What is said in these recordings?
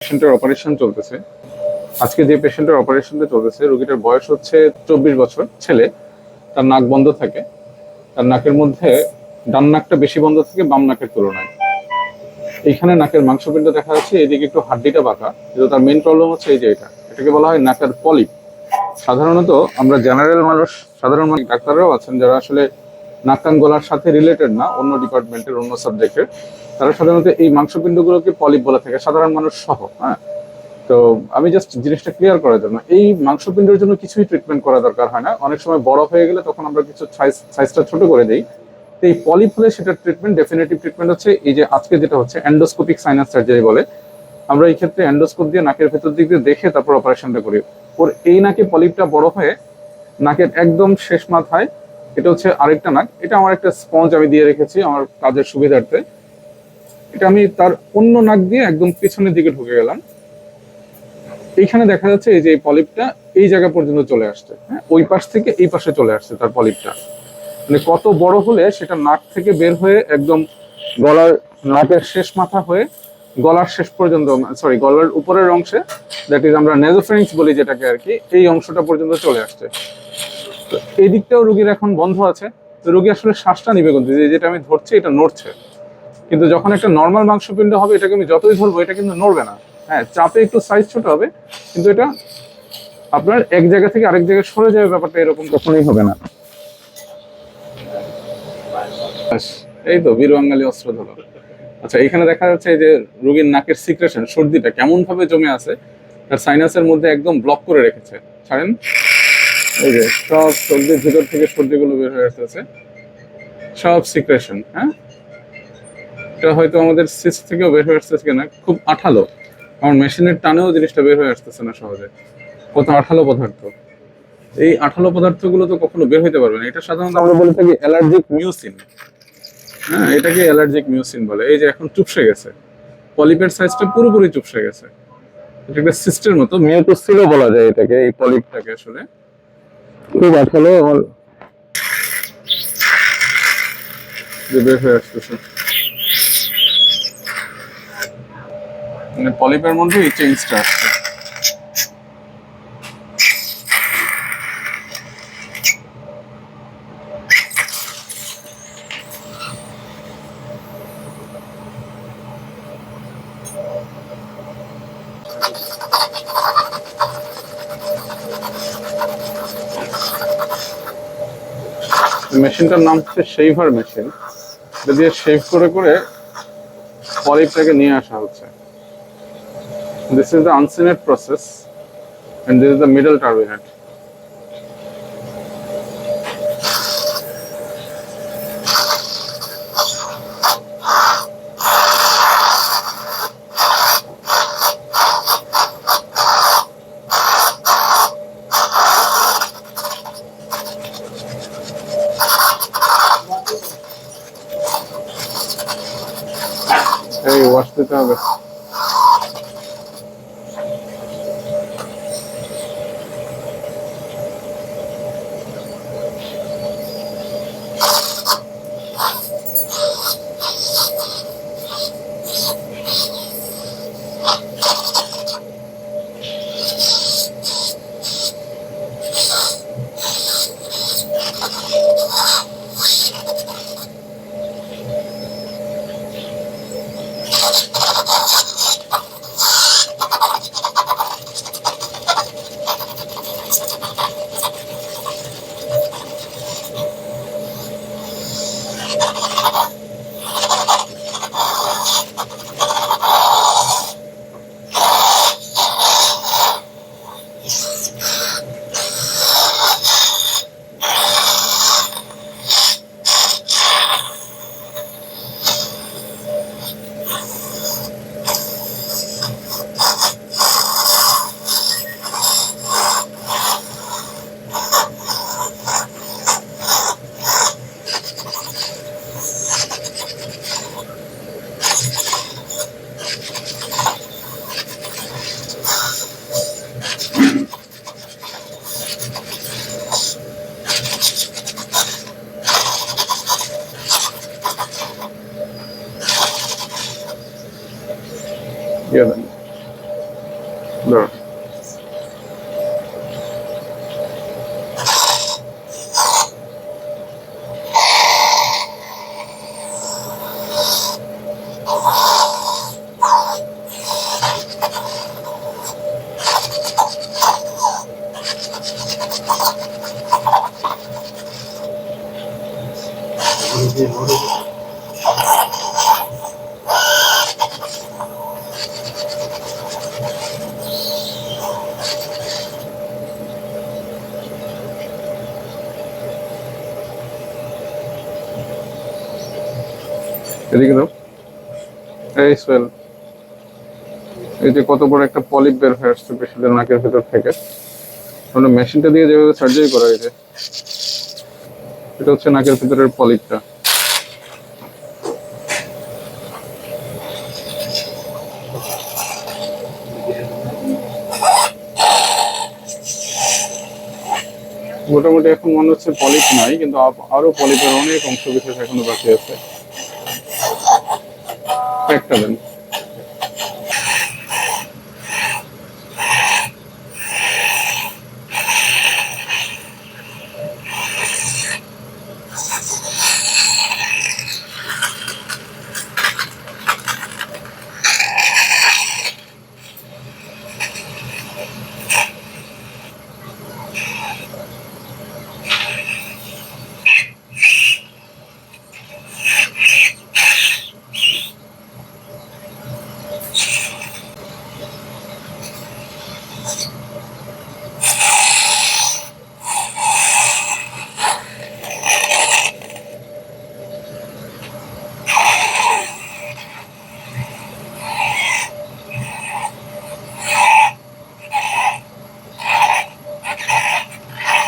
পেশেন্টের অপারেশন চলতেছে। আজকে যে পেশেন্টের অপারেশনটা চলতেছে, রোগীটার বয়স হচ্ছে 24 বছর, ছেলে। তার নাক বন্ধ থাকে। তার নাকের মধ্যে ডান নাকটা বেশি বন্ধ থাকে বাম নাকের তুলনায়। এইখানে নাকের মাংসপিণ্ড দেখা যাচ্ছে, এদিকে একটু হাড্ডিটা বাঁকা। কিন্তু তার মেইন প্রবলেম হচ্ছে এই যে এটাকে বলা হয় নাকের পলিপ। সাধারণত আমরা জেনারেল মানুষ, সাধারণ ডাক্তাররাও আছেন যারা আসলে নাক কান গলার সাথে রিলেটেড না, অন্য ডিপার্টমেন্টের অন্য সাবজেক্টের, তারা সাধারণত এই মাংসপিণ্ডগুলোকে পলিপ বলে থাকে, সাধারণ মানুষ সহ। হ্যাঁ, তো আমি জাস্ট জিনিসটা ক্লিয়ার করার জন্য, এই মাংসপিণ্ডের জন্য কিছুই ট্রিটমেন্ট করা দরকার হয় না। অনেক সময় বড় হয়ে গেলে তখন আমরা কিছু সাইজটা ছোট করে দিই। তো এই পলিপ হলে সেটার ট্রিটমেন্ট, ডেফিনেটিভ ট্রিটমেন্ট হচ্ছে এই যে আজকে যেটা হচ্ছে এন্ডোস্কোপিক সাইনাস সার্জারি বলে। আমরা এই ক্ষেত্রে এন্ডোস্কোপ দিয়ে নাকের ভেতর দিক দিয়ে দেখে তারপর অপারেশনটা করি। ওর এই নাকে পলিপটা বড় হয়ে নাকের একদম শেষ মাথায়, এটা হচ্ছে আরেকটা নাক, এটা আমার একটা স্পঞ্জ আমি দিয়ে রেখেছি আমার কাজের সুবিধার্থে। এটা আমি তার অন্য নাক দিয়ে একদম পিছনের দিকে ঢুকে গেলাম। এইখানে দেখা যাচ্ছে এই যে এই পলিপটা এই জায়গা পর্যন্ত চলে আসছে। হ্যাঁ, ওই পাশ থেকে এই পাশে চলে আসছে তার পলিপটা। মানে কত বড় হলে সেটা নাক থেকে বের হয়ে একদম গলার, নাকের শেষ মাথা হয়ে গলার শেষ পর্যন্ত, সরি গলার উপরের অংশে, দ্যাট ইজ আমরা নেজোফ্যারিংস বলি যেটাকে আর কি, এই অংশটা পর্যন্ত চলে আসছে। তো এই দিকটাও রোগীর এখন বন্ধ আছে। তো রোগী আসলে শ্বাসটা নিবে কিন্তু, যেটা আমি ধরছি এটা নড়ছে, কিন্তু যখন একটা নর্মাল মাংসপিণ্ড হবে এটাকে আমি যতই ধরবো এটা কিন্তু নড়বে না। হ্যাঁ, চাপে একটু সাইজ ছোট হবে, কিন্তু এটা আপনার এক জায়গা থেকে আরেক জায়গায় সরে যাবে, ব্যাপারটা এরকম কখনোই হবে না। এই তো বীর বাঙালি অস্ত্র ধরো। আচ্ছা, এখানে দেখা যাচ্ছে এই যে রোগীর নাকের সিক্রেশন, সর্দিটা কেমন ভাবে জমে আছে, তার সাইনাসের মধ্যে একদম ব্লক করে রেখেছে। ছাড়েন, এই যে সব সর্দির ভিতর থেকে সর্দিগুলো বের হয়ে আসতেছে, সব সিক্রেশন। হ্যাঁ, এটা হয়তো আমাদের সিস্ট থেকেও বের হয়ে আসতেছে কিনা, খুব আঠালো। আমার মেশিনের টানেও জিনিসটা বের হয়ে আসতেছে না সহজে, কত আঠালো পদার্থ। এই আঠালো পদার্থগুলো তো কখনো বের হইতে পারবে না। এটা সাধারণত আমরা বলে থাকি অ্যালার্জিক মিউসিন। হ্যাঁ, এটাকে অ্যালার্জিক মিউসিন বলে। এই যে এখন চুপসে গেছে, পলিপের সাইজটা পুরোপুরি চুপসে গেছে। এটা একটা সিস্টের মতো, মিউকোসিলও বলা যায় এটাকে, এই পলিপটাকে আসলে খুব আঠালো। আমার যে বের হয়ে আসতেছে, মানে পলিপের মধ্যে এই চেঞ্জটা আসছে। মেশিনটার নাম হচ্ছে শেভার মেশিন। এটা দিয়ে শেভ করে করে পলিপটাকে নিয়ে আসা হচ্ছে। This is the uncinate process and this is the middle turbinate. এই ওয়াশ দিতে হবে। ধরো। এদিকে দাও। এই সোহেল, এই যে কত বড় একটা পলিপ বের হয়ে আসছে পেশেন্টের নাকের ভেতর থেকে। আমরা মেশিনটা দিয়ে যেভাবে সার্জারি করা হয়েছে, এটা হচ্ছে নাকের ভেতরের পলিপটা। মোটামুটি এখন মনে হচ্ছে পলিপ নাই, কিন্তু আরো পলিপের অনেক অংশ বিশেষ এখনো বাকি আছে। একটা দেন।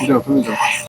যাও তুমি যাও।